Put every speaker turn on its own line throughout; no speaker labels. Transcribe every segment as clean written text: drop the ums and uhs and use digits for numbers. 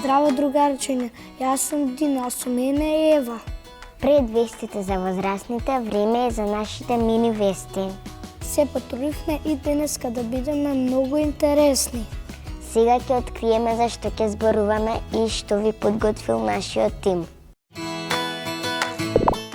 Здраво, другарчиња, јас сум Дина, а со мене е Ева.
Пред вестите за возрастните, време е за нашите мини вести.
Се потрудивме и денеска да бидеме многу интересни.
Сега ќе откриеме за што ќе зборуваме и што ви подготвил нашиот тим.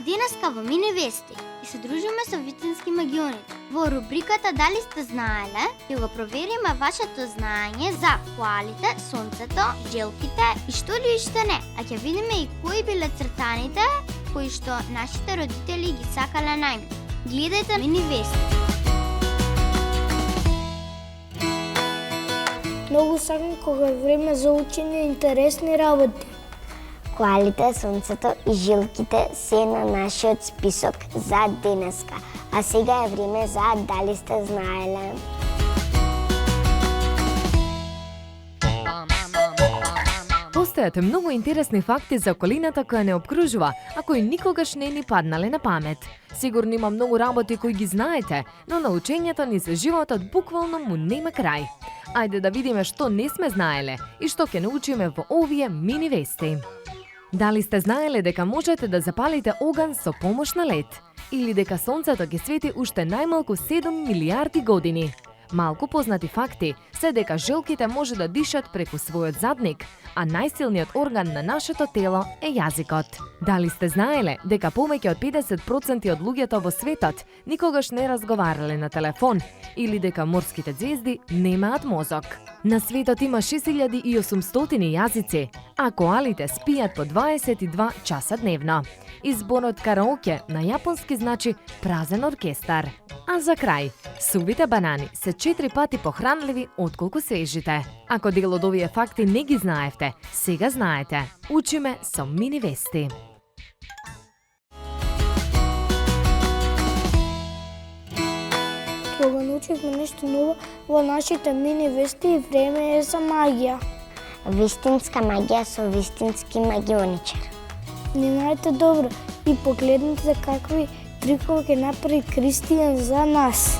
Денеска во Мини Вести и се дружиме со вистински магионите. Во рубриката Дали сте знаеле, ќе го провериме вашето знаење за коалите, сонцето, желките и што ли уште не. А ќе видиме и кои биле цртаните кои што нашите родители ги сакале најмногу. Гледајте Мини Вести.
Многу сакам кога е време за учење интересни работи.
Коалите, сонцето и жилките се на нашиот список за денеска. А сега е време за Дали сте знаеле.
Постојат многу интересни факти за околината која не обкружува, а кои никогаш не ни паднале на памет. Сигурно има многу работи кои ги знаете, но научењето ни за животот буквално му нема крај. Ајде да видиме што не сме знаеле и што ќе научиме во овие мини вести. Дали сте знаеле дека можете да запалите оган со помош на лед? Или дека сонцето ќе свети уште најмалку 7 милиарди години? Малку познати факти се дека желките може да дишат преку својот задник, а најсилниот орган на нашето тело е јазикот. Дали сте знаеле дека повеќе од 50% од луѓето во светот никогаш не разговарале на телефон или дека морските ѕвезди немаат мозок? На светот има 6800 јазици, а коалите спијат по 22 часа дневно. Изборот караоке на јапонски значи празен оркестар. А за крај, сувите банани се 4 пати похранливи отколку свежите. Ако дел од овие факти не ги знаевте, сега знаете. Учиме со Мини Вести.
Кога научивме нешто ново во нашите Мини Вести и време е за магија.
Вистинска магија со вистински магионичар.
Внимајте добро и погледнете какви трикови ќе направи Кристијан за нас.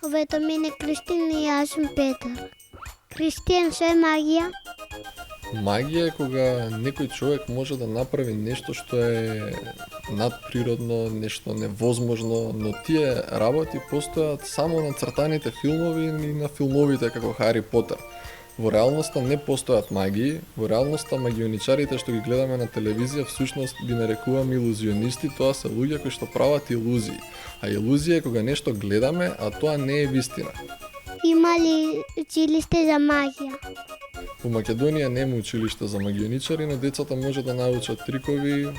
Овето мене Кристијан и јас сум Петар. Кристијан, што е магија?
Магија е кога некој човек може да направи нешто што е надприродно, нешто невозможно, но тие работи постојат само на цртаните филмови и на филмовите како Хари Потер. Во реалноста не постојат магии, во реалноста магионичарите што ги гледаме на телевизија всушност ги нарекуваме илузионисти, тоа се луѓе кои што прават илузии. А илузија е кога нешто гледаме, а тоа не е вистина.
Има ли училиште за магија?
Во Македонија нема училиште за магионичари, но децата може да научат трикови,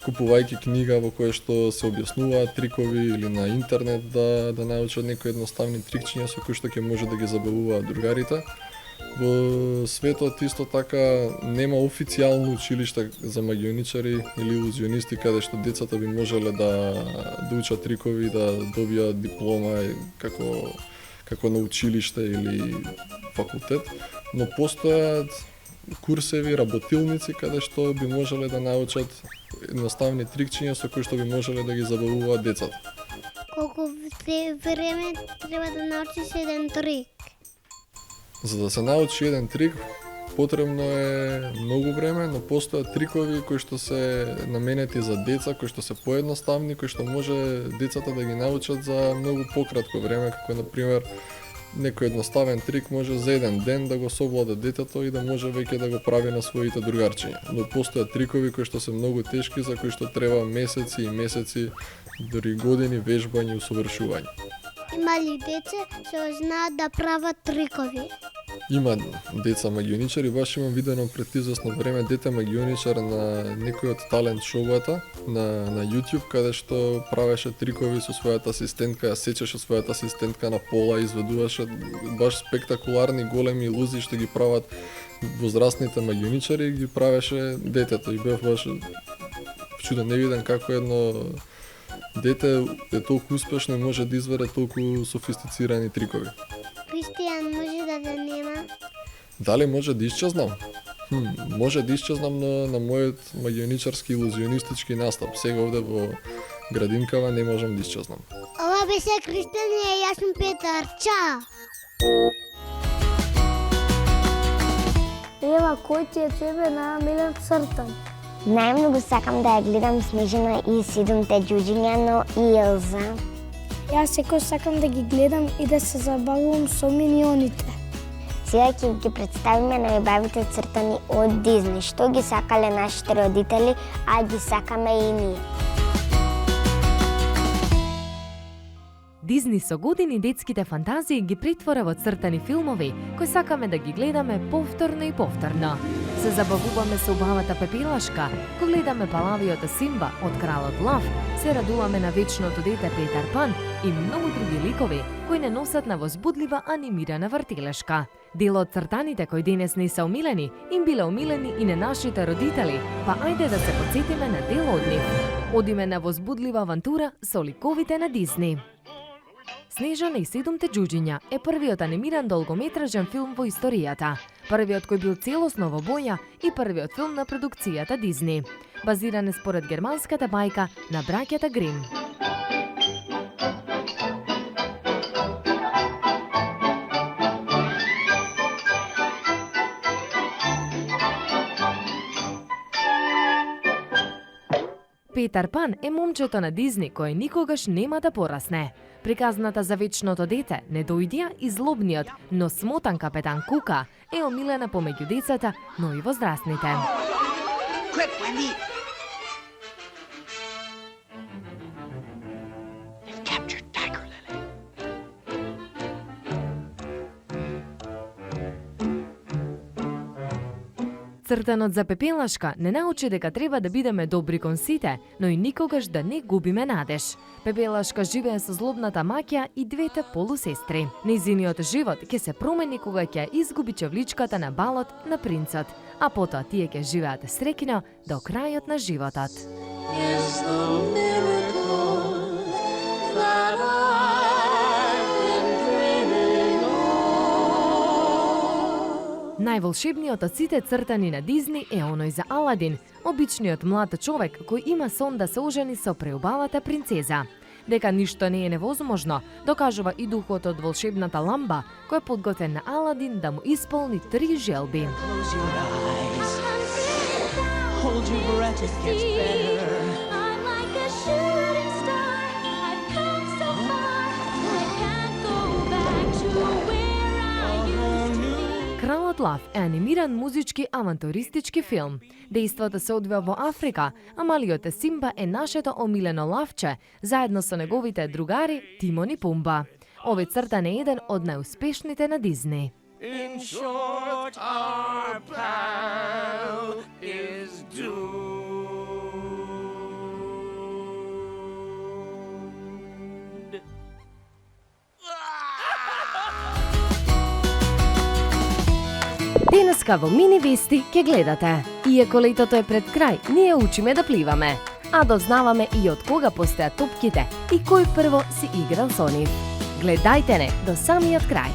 купувајќи книга во која што се објаснуваат трикови или на интернет да научат некои едноставни трикчиња со кои што ќе може да ги забавуваат другарите. Во светот исто така нема официјално училиште за магионичари или илузионисти каде што децата би можеле да учат трикови, да добијат диплома како на училиште или факултет, но постојат курсеви, работилници каде што би можеле да научат едноставни трикчиња со кои што би можеле да ги забавуваат децата.
Колку време треба да научиш еден трик?
За да се научи еден трик, потребно е многу време, но постојат трикови кои што се наменети за деца, кои што се поедноставни, кои што може децата да ги научат за многу пократко време, како на пример некој едноставен трик може за еден ден да го совлада детето и да може веќе да го прави на своите другарчиња. Но постојат трикови кои што се многу тешки, за кои што треба месеци и месеци, дури години вежбање и усовршување.
Има ли деца што знаат да прават трикови?
Има деца магионичари, баш имам видено пред известно време дете магионичар на некој од талент шоуата на YouTube, каде што правеше трикови со својата асистентка, ја сечеше својата асистентка на пола, изведуваше баш спектакуларни големи илузии што ги прават возрастните магионичари, ги правеше детето и бев баш чуден, не виден како едно дете е толку успешно и може да изведе толку софистицирани трикови.
Кристијан може да нема?
Дали може да исчезнам? Може да исчезнам на мојот магионичарски илузионистички настап. Сега овде во градинкава не можам да исчезнам.
Ова беше Кристијан и јас сум Петар. Чао!
Ева, кој ти е тебе најмилен Цртан?
Најмногу сакам да ја гледам Снежина и 7-те џуџиња, но и Елза.
Јас секој сакам да ги гледам и да се забавувам со минионите.
Сега ќе ги представиме најубавите цртани од Дизни, што ги сакале нашите родители, а ги сакаме и ние.
Дизни со години детските фантазии ги претвора во цртани филмови, кои сакаме да ги гледаме повторно и повторно. Се забавуваме со убавата Пепелашка, кога гледаме палавиот Симба од Кралот Лав, се радуваме на вечното дете Петар Пан и многу други ликови кои не носат на возбудлива анимирана вртелешка. Дел од цртаните кои денес не се умилени, им биле умилени и на нашите родители, па ајде да се потсетиме на дел од нив. Одиме на возбудлива авантура со ликовите на Дизни. Снежана и 7-те џуџиња е првиот анимиран долгометражен филм во историјата, првиот кој бил целосно во боја и првиот филм на продукцијата Дизни. Базиран е според германската бајка на браќата Грим. Петар Пан е момчето на Дизни кој никогаш нема да порасне. Приказната за вечното дете, недојдија и злобниот, но смотан капетан Кука е омилена помеѓу децата, но и возрастните.
Quick, Wendy! They've captured Tiger Lily.
Цртанот за Пепелашка не научи дека треба да бидеме добри кон сите, но и никогаш да не губиме надеж. Пепелашка живее со злобната маќа и двете полусестри. Нејзиниот живот ќе се промени кога ќе изгуби чевличката на балот на принцот, а потоа тие ќе живеат среќно до крајот на животот. Најволшебниот од сите цртани на Дизни е оној за Аладин, обичниот млад човек кој има сон да се ожени со преубавата принцеза. Дека ништо не е невозможно, докажува и духот од волшебната ламба, кој е подготвен на Аладин да му исполни 3 желби.
Close your eyes. Hold your breath, it gets better.
I'm like a shooting star. I've come so far. I can't go back to where I used to be.
Кралот Лав е анимиран музички авантуристички филм. Дејството се одвива во Африка, а малиот Симба е нашето омилено лавче, заедно со неговите другари Тимон и Пумба. Овој цртан е еден од најуспешните на Дизни.
In short, our pal is doomed.
Денеска во Мини Вести ќе гледате. Иако летото е пред крај, ние учиме да пливаме. А дознаваме и од кога постојат топките и кој прво си играл со нив. Гледајте не до самиот крај.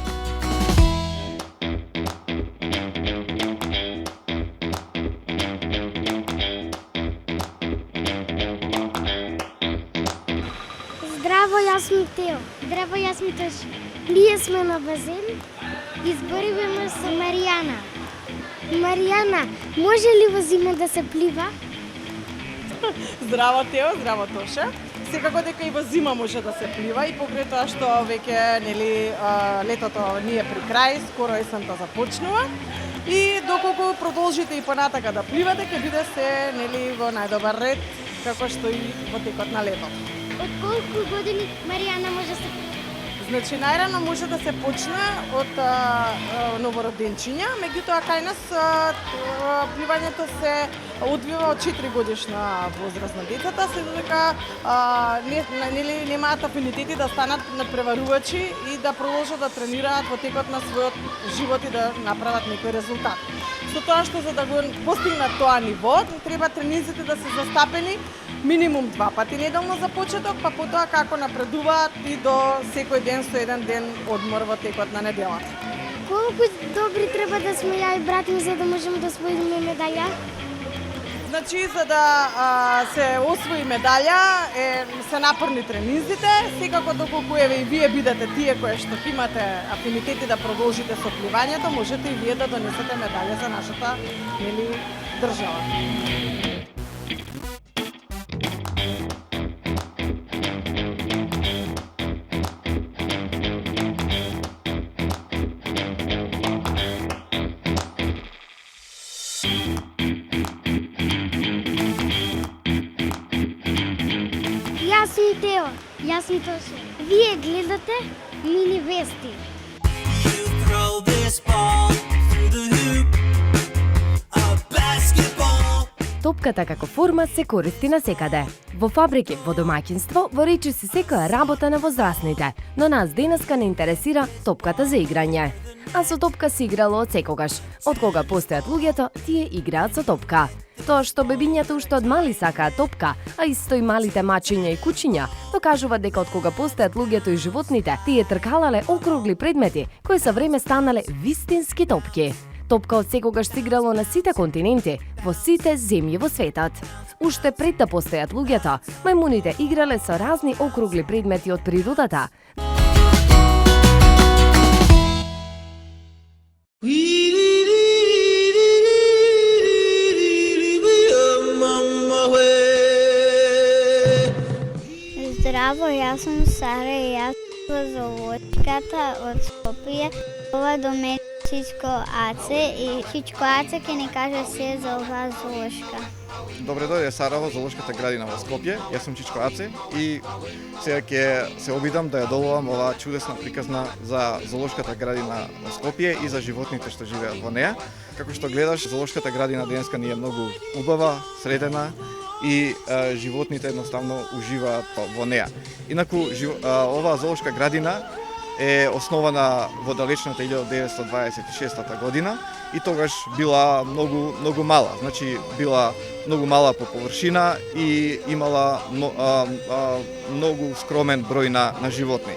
Здраво, јас сум Тео. Здраво, јас сум Тоши. Ние сме на базен и збориваме со Маријана. Маријана, може ли во зима да се плива?
Здраво Тео, здраво Тоше. Секако дека и во зима може да се плива и покрај тоа што веќе нели летото ни е при крај, скоро есента започнува. И доколку продолжите и понатака да пливате, ќе биде се нели во најдобар ред како што и во текот на летото.
Од колку години Маријана може да се плива?
Значи најрано може да се почне од новороденчиња, меѓутоа кај нас пливањето се одвива од 4 годишна возраст на децата, се додека нели немаат афинитети да станат надпреварувачи и да продолжат да тренираат во текот на својот живот и да направат некој резултат. Со тоа што за да го постигнат тоа ниво, треба тренизите да се застапени минимум 2 пати неделно за почеток, па потоа како напредуваат и до секој ден со еден ден одмор во текот на неделата.
Колку добри треба да сме ја и брат ми за да можеме да освоиме медаља?
Значи, за да се освои медаља, се напорни тренизите, секако доколку и вие бидете тие кои што имате афинитети да продолжите со пливањето, можете и вие да донесете медаља за нашата држава.
Јас сум Тео, јас сум Тоша. Вие гледате Мини Вести.
You throw this ball through the hoop. A basketball.
Топката како форма се користи насекаде. Во фабрики, во домаќинство, во речиси секоја работа на возрастните, но нас денеска не интересира топката за играње. А со топка се играло од секогаш. Од кога постојат луѓето, тие играат со топка. Тоа што бебињата уште од мали сакаат топка, а исто и малите мачиња и кучиња, докажува дека од кога постојат луѓето и животните, тие тркалале округли предмети, кои со време станале вистински топки. Топка од секогаш се играло на сите континенти, во сите земји во светот. Уште пред да постојат луѓето, мајмуните играле со разни округли предмети од природата.
Здраво, јас сум Сара и јас во зоолошката од Скопје. Ова до мене Чичко Аце и Чичко Аце ќе ни каже се за оваа зоолошка.
Добре дојде Сара во зоолошката градина во Скопје. Јас сум Чичко Аце и сега ќе се обидам да ја доловам оваа чудесна приказна за зоолошката градина во Скопје и за животните што живеат во неа. Како што гледаш, зоолошката градина денеска ни е многу убава, средена и животните едноставно уживаат во неа. Инаку оваа зоолошка градина е основана во далечната 1926 година и тогаш била многу мала. Значи била многу мала по површина и имала многу скромен број на животни.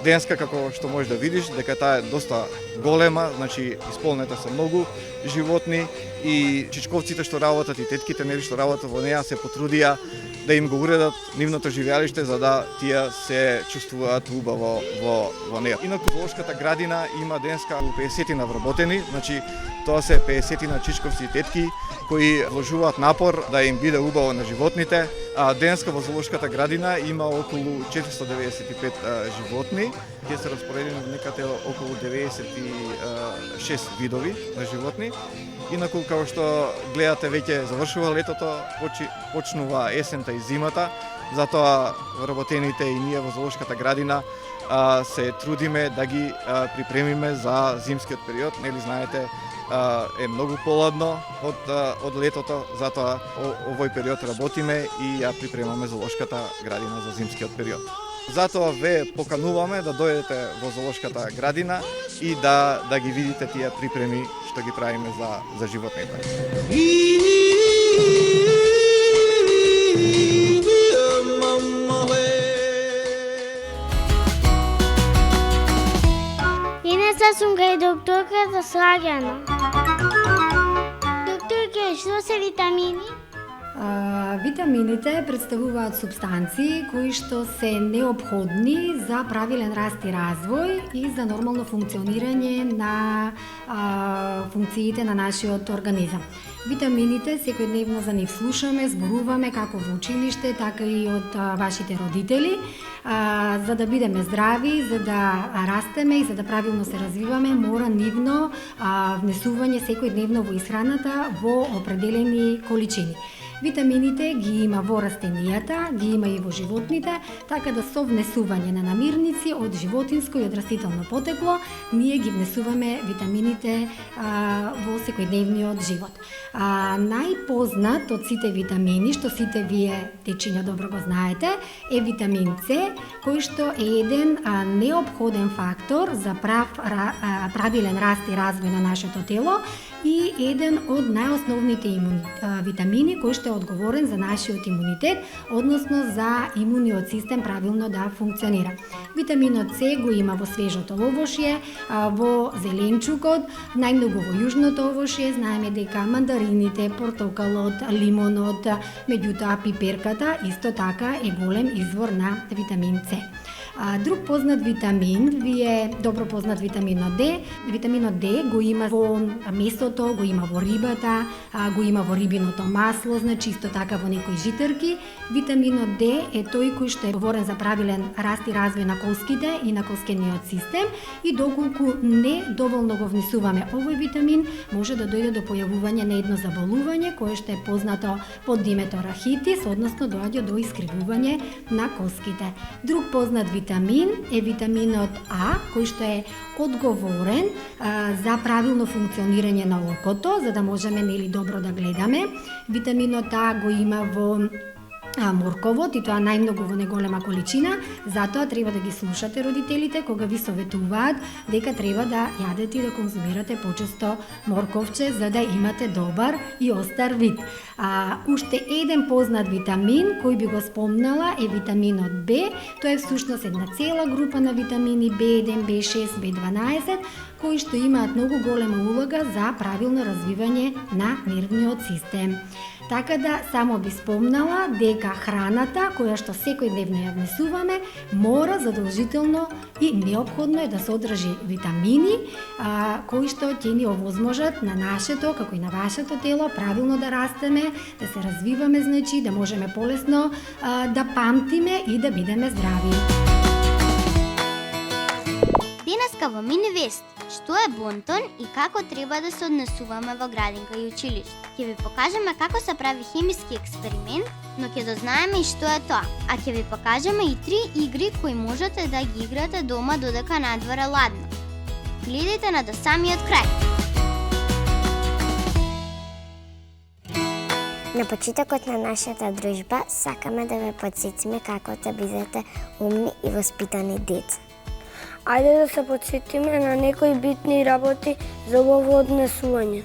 Денеска, како што можеш да видиш, дека таа е доста голема, значи исполнета се многу животни и чичковците што работат и тетките нели што работат во неа се потрудија да им го уредат нивното живеалиште за да тие се чувствуваат убаво во неа. Инаку зоолошката градина има денеска 50 вработени, значи тоа се 50 чичковци и тетки кои вложуваат напор да им биде убаво на животните. А денеска во зоолошката градина има околу 495 животни. Тие се распоредени некаде околу 96 видови на животни. Инаку, како што гледате, веќе завршува летото, почнува есента и зимата, затоа вработените и ние во зоолошката градина се трудиме да ги припремиме за зимскиот период. Нели знаете, е многу поладно од летото, затоа овој период работиме и ја припремаме зоолошката градина за зимскиот период. Затоа ве покануваме да дојдете во зоолошката градина и да ги видите тие припреми што ги правиме за животните.
Инеса сум га и докторка Слагјана. Докторка, што се витамини?
Витамините представуваат супстанции кои што се неопходни за правилен раст и развој и за нормално функционирање на функциите на нашиот организам. Витамините секојдневно за нив слушаме, зборуваме како во училиште, така и од вашите родители. За да бидеме здрави, за да растеме и за да правилно се развиваме, мора нивно внесување секојдневно во исхраната во определени количини. Витамините ги има во растенијата, ги има и во животните, така да со внесување на намирници од животинско и од растително потекло, ние ги внесуваме витамините во секојдневниот живот. Најпознат од сите витамини, што сите вие течиња добро го знаете, е витамин С, кој што е еден неопходен фактор за правилен раст и развој на нашето тело и еден од најосновните витамини кој што е одговорен за нашиот имунитет, односно за имуниот систем правилно да функционира. Витаминот С го има во свежото овошје, во зеленчукот, најмногу во јужното овошје, знаеме дека мандарините, портокалот, лимонот, меѓутоа пиперката исто така е голем извор на витамин С. Друг познат витамин ви е добро познат витаминот Д. Витаминот Д го има во месото, го има во рибата, го има во рибиното масло, значи исто така во некои житарки. Витаминот Д е тој кој што е говорен за правилен раст и развој на коските и на коскениот систем и доколку не доволно го внесуваме овој витамин, може да дојде до појавување на едно заболување кое што е познато под диметорахитис, односно доаѓа до искривување на коските. Друг познат витамин е витаминот А, кој што е одговорен за правилно функционирање на окото, за да можеме добро да гледаме. Витаминот А го има во морковот и тоа најмногу во неголема количина, затоа треба да ги слушате родителите кога ви советуваат дека треба да јадете и да конзумирате почесто морковче за да имате добар и остар вид. Уште еден познат витамин кој би го спомнала е витаминот Б. Тоа е всушност една цела група на витамини B1, B6, B12 кои што имаат многу голема улога за правилно развивање на нервниот систем. Така да само би спомнала дека храната која што секојдневно ја внесуваме мора задолжително и неопходно е да содржи витамини кои што ќе ни овозможат на нашето, како и на вашето тело, правилно да растеме, да се развиваме, значи да можеме полесно да памтиме и да бидеме здрави.
Денеска во Мини Вести, што е бонтон и како треба да се однесуваме во градинка и училиште. Ќе ви покажеме како се прави хемиски експеримент, но ќе дознаеме и што е тоа. А ќе ви покажеме и 3 игри кои можете да ги играте дома додека надвор е ладно. Гледайте на до самиот крај.
На почетокот на нашата дружба сакаме да ве потсетиме како да бидете умни и воспитани деца.
Ајде да се потсетиме на некои битни работи за ово однесување.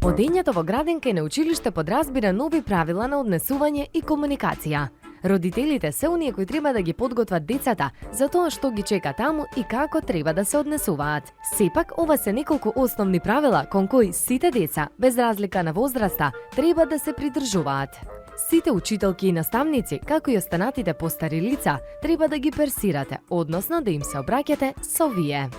Одењето во градинка и на училиште подразбира нови правила на однесување и комуникација. Родителите се оние кои треба да ги подготват децата за тоа што ги чека таму и како треба да се однесуваат. Сепак, ова се неколку основни правила кон кои сите деца, без разлика на возраста, треба да се придржуваат. Сите учителки и наставници, како и останатите постари лица, треба да ги персирате, односно да им се обраќате со вие.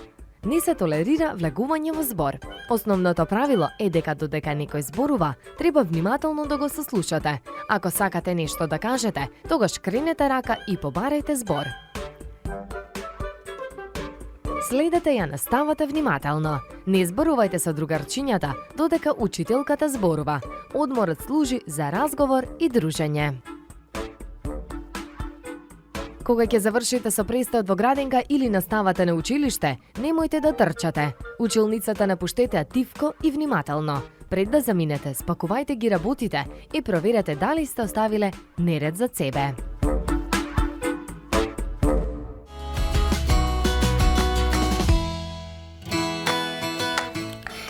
Не се толерира влегување во збор. Основното правило е дека додека некој зборува, треба внимателно да го сослушате. Ако сакате нешто да кажете, тогаш кренете рака и побарајте збор. Следете ја наставата внимателно. Не зборувајте со другарчињата додека учителката зборува. Одморот служи за разговор и дружење. Кога ќе завршите со престојот во градинка или наставата на училиште, немојте да трчате. Училницата напуштете ја тивко и внимателно. Пред да заминете, спакувајте ги работите и проверете дали сте оставиле неред за себе.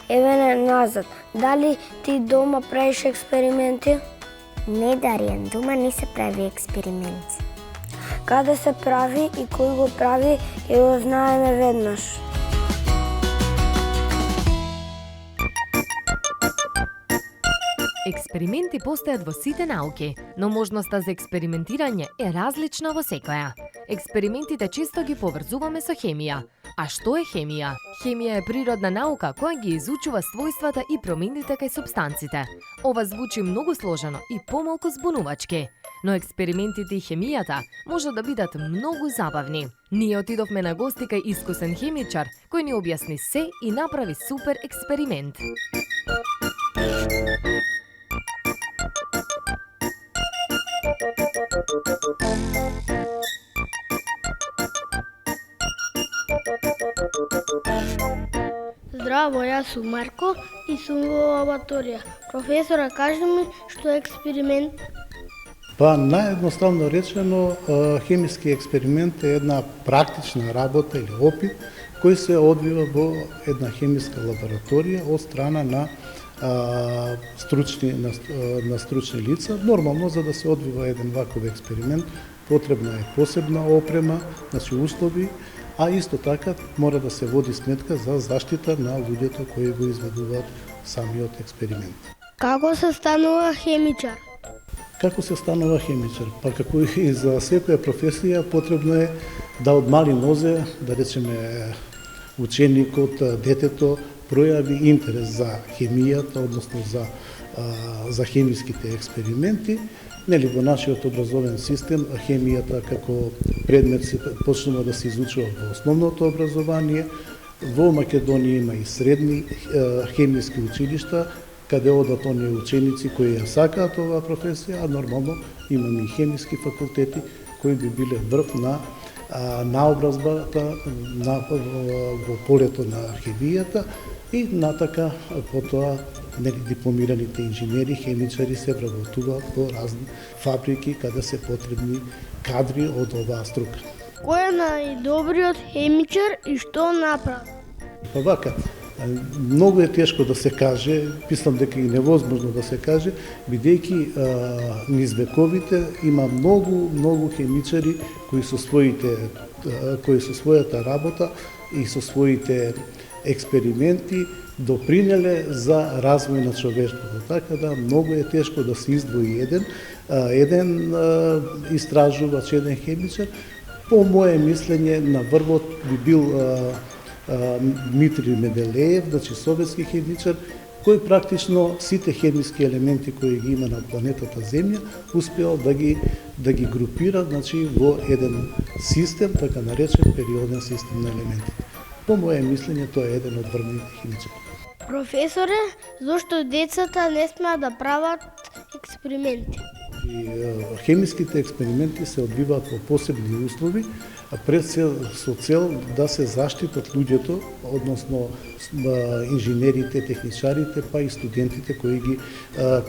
Еве назад, дали ти дома правиш експерименти?
Не, Даријан, дома не се прави експерименти.
Каде се прави и кој го прави, ќе го знаеме веднаш.
Експерименти постојат во сите науки, но можноста за експериментирање е различна во секоја. Експериментите често ги поврзуваме со хемија. А што е хемија? Хемија е природна наука која ги изучува својствата и промените кај супстанците. Ова звучи многу сложено и помалку збунувачки, но експериментите и хемијата може да бидат многу забавни. Ние отидовме на гости кај искусен хемичар кој ни објасни се и направи супер експеримент.
Здраво, јас сум Марко и сум во лабораторија. Професора, кажи ми што е експеримент?
Па, наједноставно речено, хемиски експеримент е една практична работа или опит кој се одвива во една хемиска лабораторија од страна на стручни лица. Нормално, за да се одвива еден ваков експеримент, потребна е посебна опрема, значи услови, а исто така мора да се води сметка за заштита на луѓето кои го изведуваат самиот експеримент.
Како се станува хемичар?
Како се станува хемичар? Па како и за секоја професија, потребно е да од мали нозе, да речеме ученикот, детето, пројави интерес за хемијата, односно за хемиските експерименти. Нели, во нашиот образовен систем, хемијата како предмет се почнува да се изучува во основното образование. Во Македонија има и средни хемиски училишта, каде одат оние ученици кои ја сакаат оваа професија, а нормално имаме и хемиски факултети кои би биле врв на наобразбата во полето на хемијата и натака потоа дипломираните инженери, хемичари се вработуваат во разни фабрики каде се потребни кадри од оваа струка.
Кој е најдобриот хемичар и што направи?
Па вака, многу е тешко да се каже, мислам дека и невозможно да се каже, бидејќи низ вековите има многу хемичари кои со својата работа и со своите експерименти допринеле за развој на човештвото. Така да многу е тешко да се издвои еден истражувач, еден хемичар. По моje мислење на врвот би бил Дмитрий Менделеев, значи советски хемичар, кој практично сите хемиски елементи кои ги има на планетата Земја успеал да ги групира, значи во еден систем, така наречен периоден систем на елементи. По моje мислење тоа е еден од врвните хемичари.
Професоре, зошто децата не смеат да прават експерименти?
Хемиските експерименти се одвиваат во посебни услови, пред се со цел да се заштитат луѓето, односно инженерите, техничарите, па и студентите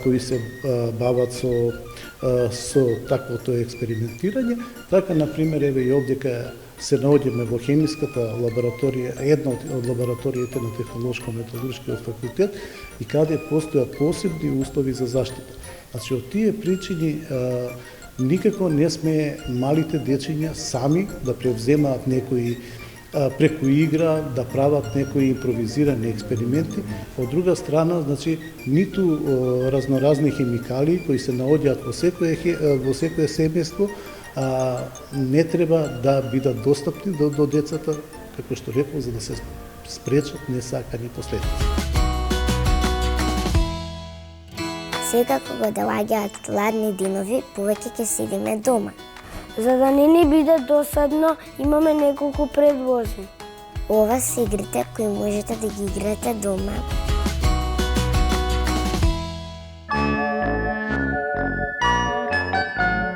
кои се бават со таквото експериментирање. Така, например, еве и овдека се наоѓаме во хемиската лабораторија, една од лабораториите на Технолошко-металуршкиот факултет, и каде постојат посебни услови за заштита. Значи, од тие причини никако не сме малите дечиња сами да превземаат некои преку игра, да прават некои импровизирани експерименти. Од друга страна, значи, ниту разноразни хемикали кои се наоѓаат во секое семејство не треба да бидат достапни до децата, како што рекол, за да се спречат несакани последици.
Сега кога доаѓаат ладни динови, повеќе ќе седиме дома.
За да не ни биде досадно, имаме неколку предложи.
Ова се игрите кои можете да ги играте дома.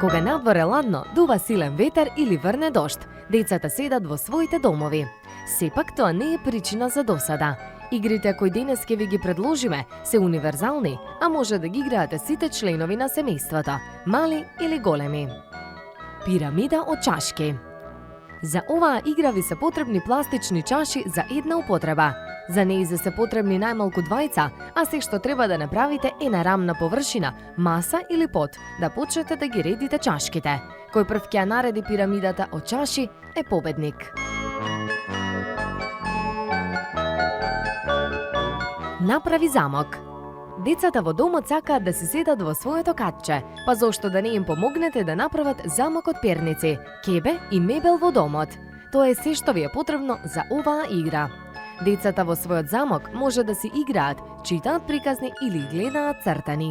Кога надвор е ладно, дува силен ветер или врне дожд, децата седат во своите домови. Сепак тоа не е причина за досада. Игрите кои денес ќе ви ги предложиме се универзални, а може да ги играате сите членови на семејството, мали или големи. Пирамида од чашки. За оваа игра ви се потребни пластични чаши за една употреба. За неизе се потребни најмалку двајца, а се што треба да направите е на рамна површина, маса или под, да почнете да ги редите чашките. Кој прв ќе ја нареди пирамидата од чаши е победник. Направи замок. Децата во домот сакаат да се седат во своето катче, па зошто да не им помогнете да направат замок од перници, кебе и мебел во домот. Тоа е се што ви е потребно за оваа игра. Децата во својот замок може да си играат, читаат приказни или гледаат цртани.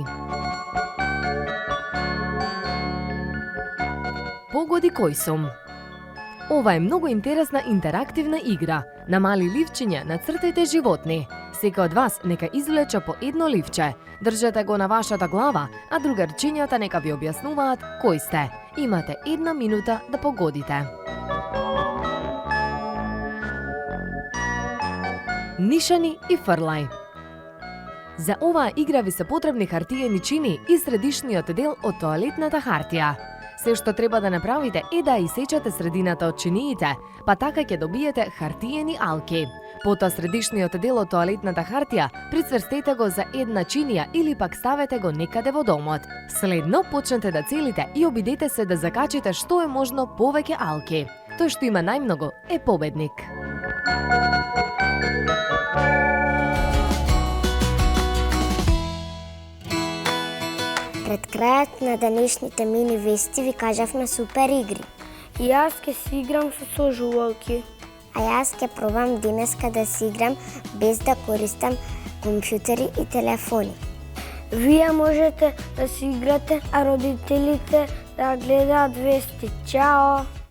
Погоди кој сум. Ова е многу интересна интерактивна игра. На мали ливчиња нацртајте животни. Секој од вас нека извлече по едно ливче. Држете го на вашата глава, а другарчињата нека ви објаснуваат кој сте. Имате 1 минута да погодите. Нишани и фрлај. За оваа игра ви се потребни хартиени чини и средишниот дел од тоалетната хартија. Се што треба да направите е да исечете средината од чиниите, па така ќе добиете хартиени алки. Потоа средишниот дел од тоалетната хартија прицврстете го за една чинија или пак ставете го некаде во домот. Следно почнете да целите и обидете се да закачите што е можно повеќе алки. Тој што има најмногу е победник.
Пред крајот на денешните мини вести ви кажавме супер игри.
И јас ќе си играм со сожувалки.
А јас ќе пробам денеска да си играм без да користам компјутери и телефони.
Вие можете да си играте, а родителите да гледаат вести. Чао!